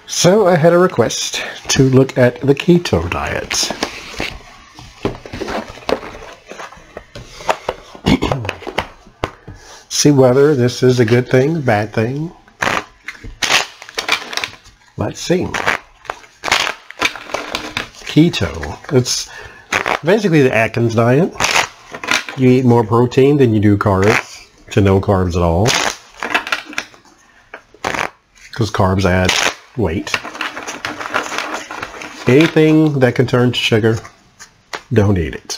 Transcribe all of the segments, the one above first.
So I had a request to look at the keto diet. See whether this is a good thing, bad thing. Let's see. Keto. It's basically the Atkins diet. You eat more protein than you do carbs, to no carbs at all. Because carbs add weight. Anything that can turn to sugar, don't eat it.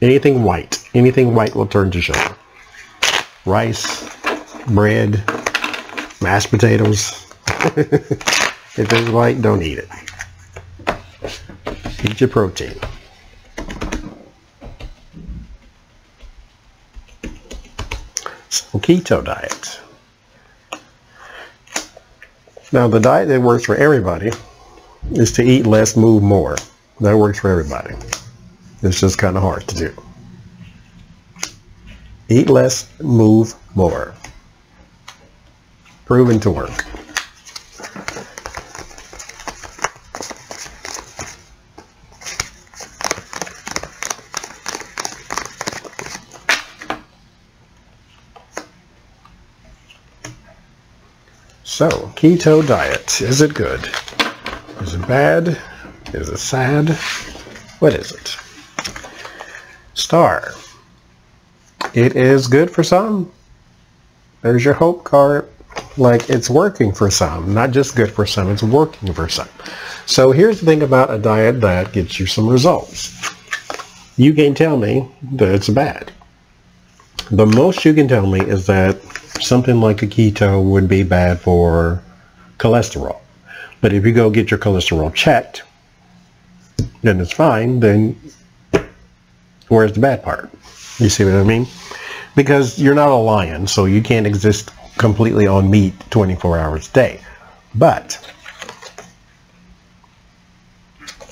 Anything white will turn to sugar. Rice, bread, mashed potatoes. If it's white, don't eat it. Eat your protein. So, keto diet. Now, the diet that works for everybody is to eat less, move more. That works for everybody. It's just kind of hard to do. Eat less, move more. Proven to work. So, keto diet. Is it good? Is it bad? Is it sad? What is it? Star. It is good for some. There's your hope card. Like, it's working for some. Not just good for some, it's working for some. So here's the thing about a diet that gets you some results. You can tell me that it's bad. The most you can tell me is that something like a keto would be bad for cholesterol. But if you go get your cholesterol checked, then it's fine. Then where's the bad part? You see what I mean? Because you're not a lion, so you can't exist completely on meat 24 hours a day. But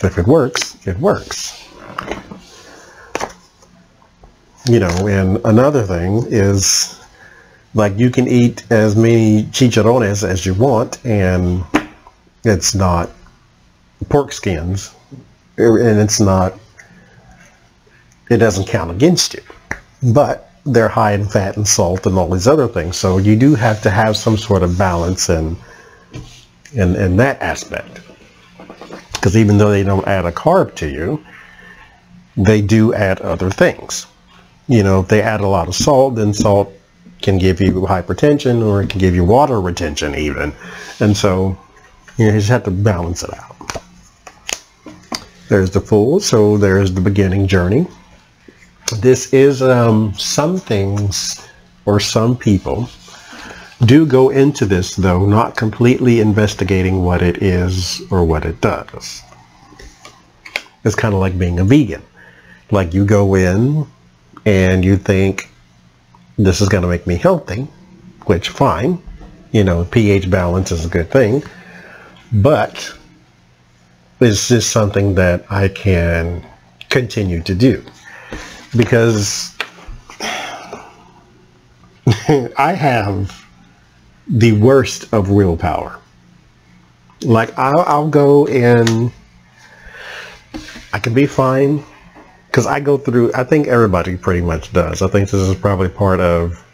if it works, it works. You know, and another thing is, like, you can eat as many chicharrones as you want, and it's not pork skins, and it's not, it doesn't count against you. But they're high in fat and salt and all these other things, so you do have to have some sort of balance in that aspect. Because even though they don't add a carb to you, they do add other things. You know, if they add a lot of salt, then salt can give you hypertension, or it can give you water retention even. And so you just have to balance it out. There's the full, so there's the beginning journey. This is some things, or some people do go into this, though not completely investigating what it is or what it does. It's kind of like being a vegan. Like, you go in and you think, this is going to make me healthy, which, fine, you know, pH balance is a good thing, but it's just something that I can continue to do, because I have the worst of willpower. Like, I'll go and I can be fine. Because I go through, I think everybody pretty much does. I think this is probably part of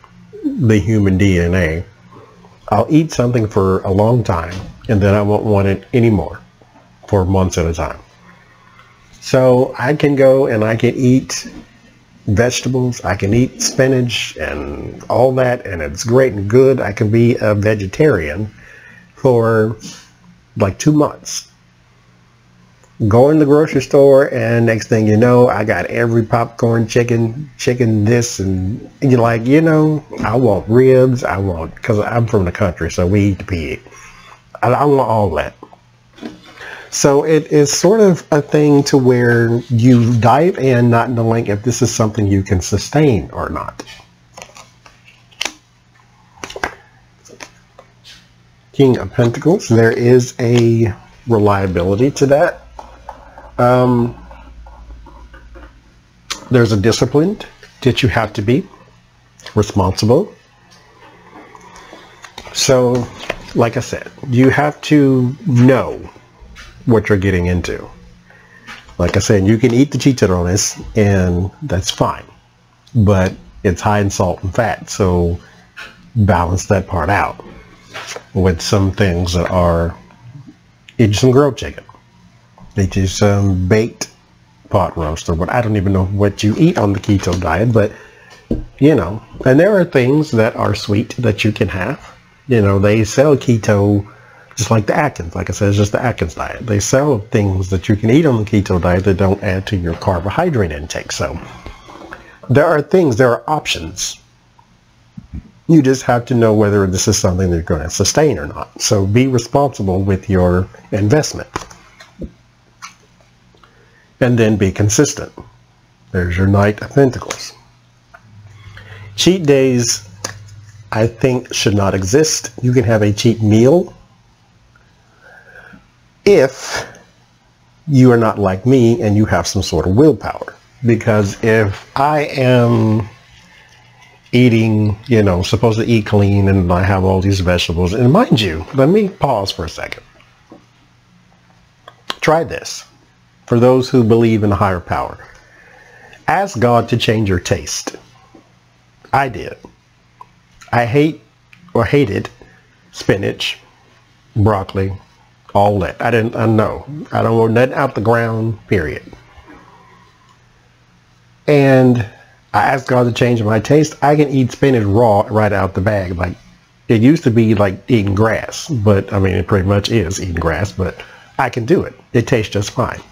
the human DNA. I'll eat something for a long time, and then I won't want it anymore for months at a time. So I can go and I can eat vegetables, I can eat spinach and all that, and it's great and good. I can be a vegetarian for like 2 months. Go in the grocery store, and next thing you know, I got every popcorn, chicken this, and you're like, you know, I want ribs, I want, because I'm from the country, so we eat the pig. I want all that. So it is sort of a thing to where you dive in not knowing if this is something you can sustain or not. King of Pentacles, there is a reliability to that. There's a discipline that you have to be responsible. So like I said, you have to know what you're getting into. Like I said, you can eat the chicharrones and that's fine, but it's high in salt and fat, so balance that part out with some things that are, eat you some grilled chicken, eat you some baked pot roast, or what, I don't even know what you eat on the keto diet, but you know, and there are things that are sweet that you can have. You know, they sell keto just like the Atkins. Like I said, it's just the Atkins diet. They sell things that you can eat on the keto diet that don't add to your carbohydrate intake. So there are things, there are options. You just have to know whether this is something that you're going to sustain or not. So be responsible with your investment. And then be consistent. There's your Knight of Pentacles. Cheat days, I think, should not exist. You can have a cheat meal if you are not like me and you have some sort of willpower. Because if I am eating, you know, supposed to eat clean and I have all these vegetables, and mind you, let me pause for a second. Try this. For those who believe in a higher power, ask God to change your taste. I did. I hated spinach, broccoli, all that. I know. I don't want nothing out the ground, period. And I asked God to change my taste. I can eat spinach raw right out the bag. Like, it used to be like eating grass, but I mean, it pretty much is eating grass, but I can do it. It tastes just fine.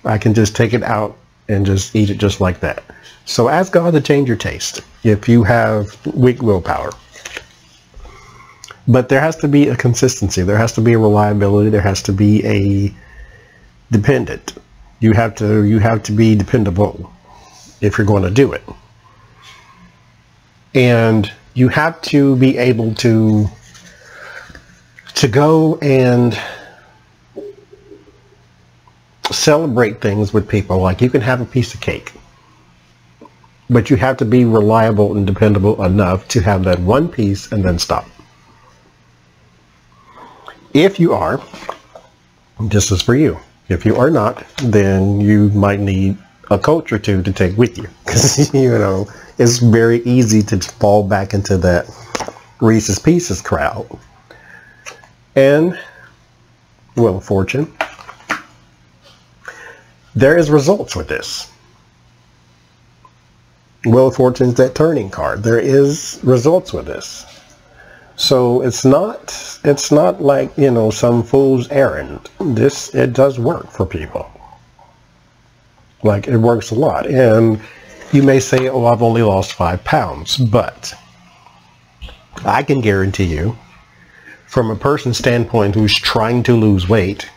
I can just take it out and just eat it just like that. So ask God to change your taste if you have weak willpower. But there has to be a consistency. There has to be a reliability. There has to be a dependent. You have to be dependable if you're going to do it. And you have to be able to go and celebrate things with people. Like, you can have a piece of cake, but you have to be reliable and dependable enough to have that one piece and then stop. If you are, this is for you. If you are not, then you might need a coach or two to take with you. Because, you know, it's very easy to fall back into that Reese's Pieces crowd. And, Wheel of Fortune, there is results with this. Wheel of Fortune is that turning card. There is results with this. So it's not like, you know, some fool's errand. It does work for people. Like, it works a lot. And you may say, oh, I've only lost 5 pounds, but I can guarantee you, from a person's standpoint who's trying to lose weight,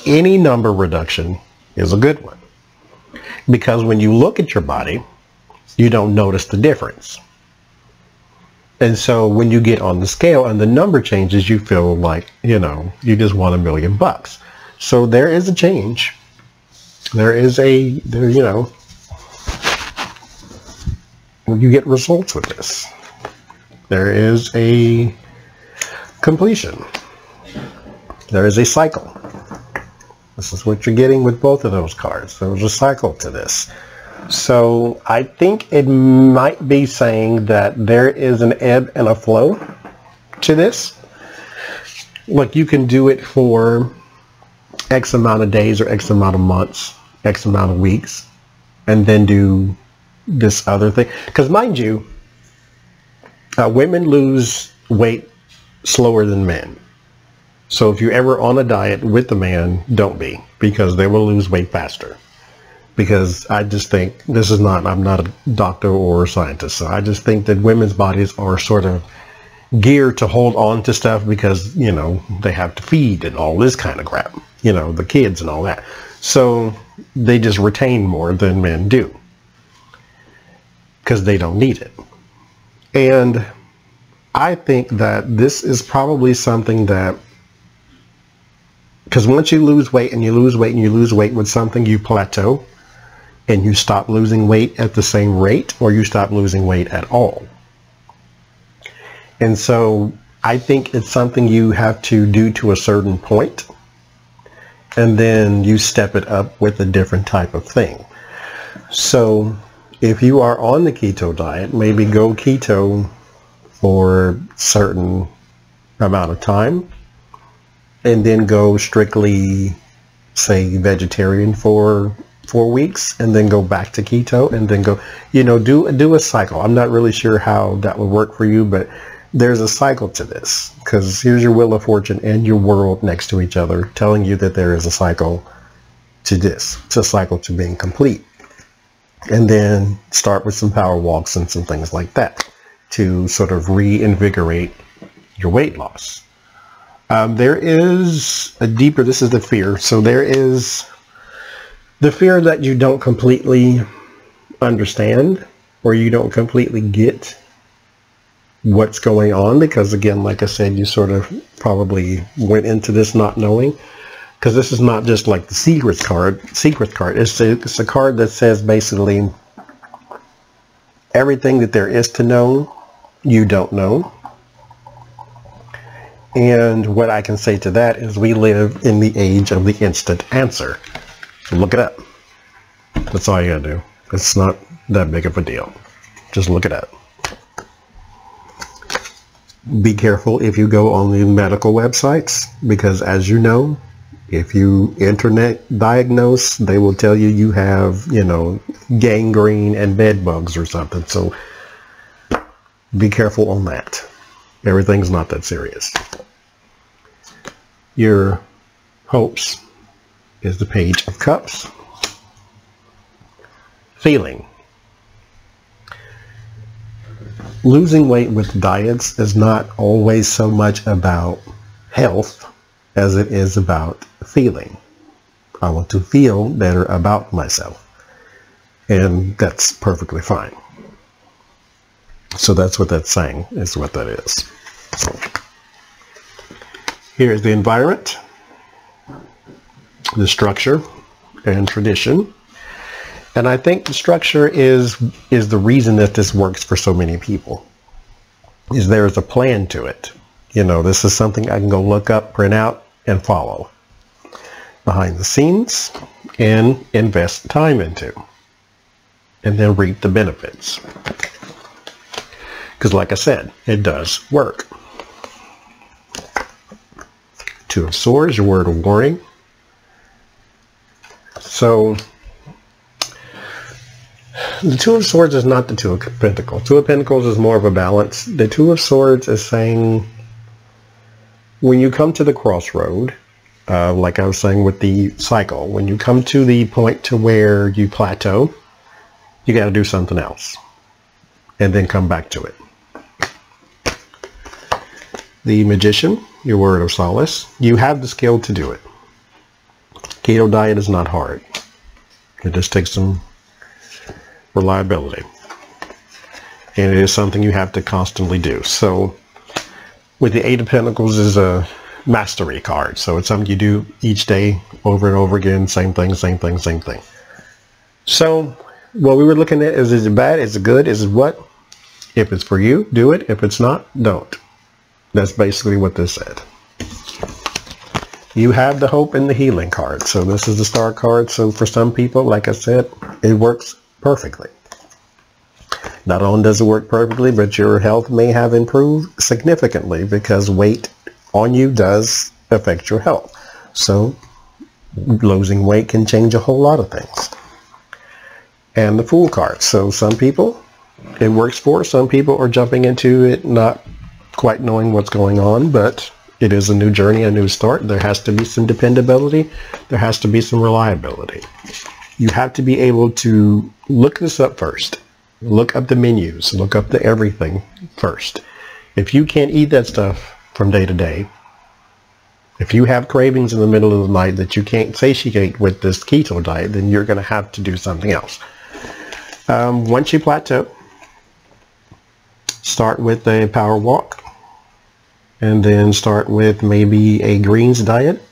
any number reduction is a good one. Because when you look at your body, you don't notice the difference. And so when you get on the scale and the number changes, you feel like, you know, you just won $1 million. So there is a change. You know, you get results with this. There is a completion. There is a cycle. This is what you're getting with both of those cards. There's a cycle to this. So I think it might be saying that there is an ebb and a flow to this. Look, you can do it for X amount of days or X amount of months, X amount of weeks, and then do this other thing. Because mind you, women lose weight slower than men. So if you're ever on a diet with a man, don't be, because they will lose weight faster. Because I just think, I'm not a doctor or a scientist, so I just think that women's bodies are sort of geared to hold on to stuff because, you know, they have to feed and all this kind of crap, you know, the kids and all that. So they just retain more than men do because they don't need it. And I think that this is probably something that, because once you lose weight and you lose weight and you lose weight with something, you plateau. And you stop losing weight at the same rate, or you stop losing weight at all. And so I think it's something you have to do to a certain point, and then you step it up with a different type of thing. So if you are on the keto diet, maybe go keto for a certain amount of time, and then go strictly, say, vegetarian for 4 weeks, and then go back to keto, and then go, do a cycle. I'm not really sure how that would work for you, but there's a cycle to this, because here's your wheel of fortune and your world next to each other, telling you that there is a cycle to this. It's a cycle to being complete. And then start with some power walks and some things like that to sort of reinvigorate your weight loss. There is a deeper, this is the fear. So there is the fear that you don't completely understand, or you don't completely get what's going on, because again, like I said, you sort of probably went into this not knowing, because this is not just like the secret card. It's a card that says basically everything that there is to know, you don't know. And what I can say to that is we live in the age of the instant answer. So look it up. That's all you gotta do. It's not that big of a deal. Just look it up. Be careful if you go on the medical websites, because as you know, if you internet diagnose, they will tell you you have, gangrene and bed bugs or something. So be careful on that. Everything's not that serious. Your hopes is the Page of Cups. Feeling. Losing weight with diets is not always so much about health as it is about feeling. I want to feel better about myself, and that's perfectly fine. So that's what that's saying, is what that is. So here's the environment, the structure, and tradition. And I think the structure is the reason that this works for so many people, is there's a plan to it. This is something I can go look up, print out, and follow behind the scenes and invest time into, and then reap the benefits. Because like I said, it does work. Two of Swords, your word of warning. So the Two of Swords is not the Two of Pentacles. Two of Pentacles is more of a balance. The Two of Swords is saying when you come to the crossroad, like I was saying with the cycle, when you come to the point to where you plateau, you got to do something else and then come back to it. The Magician, your word of solace. You have the skill to do it. Keto diet is not hard. It just takes some reliability. And it is something you have to constantly do. So with the Eight of Pentacles is a mastery card. So it's something you do each day over and over again. Same thing, same thing, same thing. So what we were looking at is it bad? Is it good? Is it what? If it's for you, do it. If it's not, don't. That's basically what this said. You have the Hope and the Healing card. So this is the Star card. So for some people, like I said, it works perfectly. Not only does it work perfectly, but your health may have improved significantly, because weight on you does affect your health. So losing weight can change a whole lot of things. And the Fool card. So some people it works for. Some people are jumping into it not quite knowing what's going on, but it is a new journey, a new start. There has to be some dependability. There has to be some reliability. You have to be able to look this up first. Look up the menus. Look up the everything first. If you can't eat that stuff from day to day, if you have cravings in the middle of the night that you can't satiate with this keto diet, then you're going to have to do something else. Once you plateau, start with a power walk, and then start with maybe a greens diet,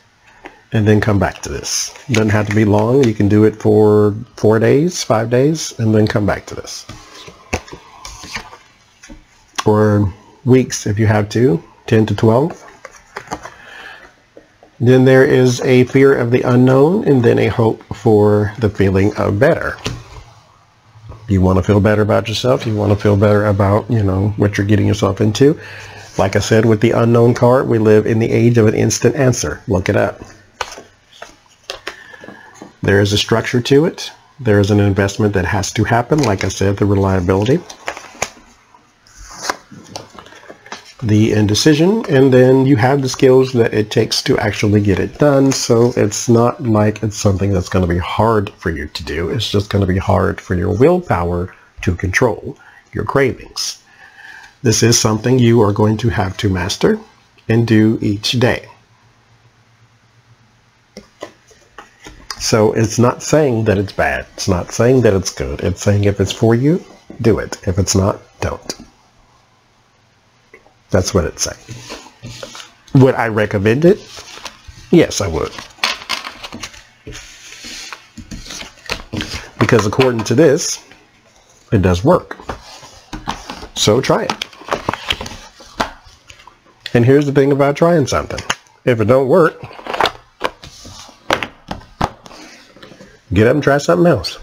and then come back to this. It doesn't have to be long. You can do it for 4 days, 5 days, and then come back to this. Or weeks if you have to. 10 to 12. Then there is a fear of the unknown, and then a hope for the feeling of better. You want to feel better about yourself. You want to feel better about, what you're getting yourself into. Like I said, with the unknown card, we live in the age of an instant answer. Look it up. There is a structure to it. There is an investment that has to happen. Like I said, the reliability, the indecision, and then you have the skills that it takes to actually get it done. So it's not like it's something that's going to be hard for you to do. It's just going to be hard for your willpower to control your cravings. This is something you are going to have to master and do each day. So it's not saying that it's bad. It's not saying that it's good. It's saying if it's for you, do it. If it's not, don't. That's what it's saying. Would I recommend it? Yes, I would. Because according to this, it does work. So try it. And here's the thing about trying something. If it don't work, get up and try something else.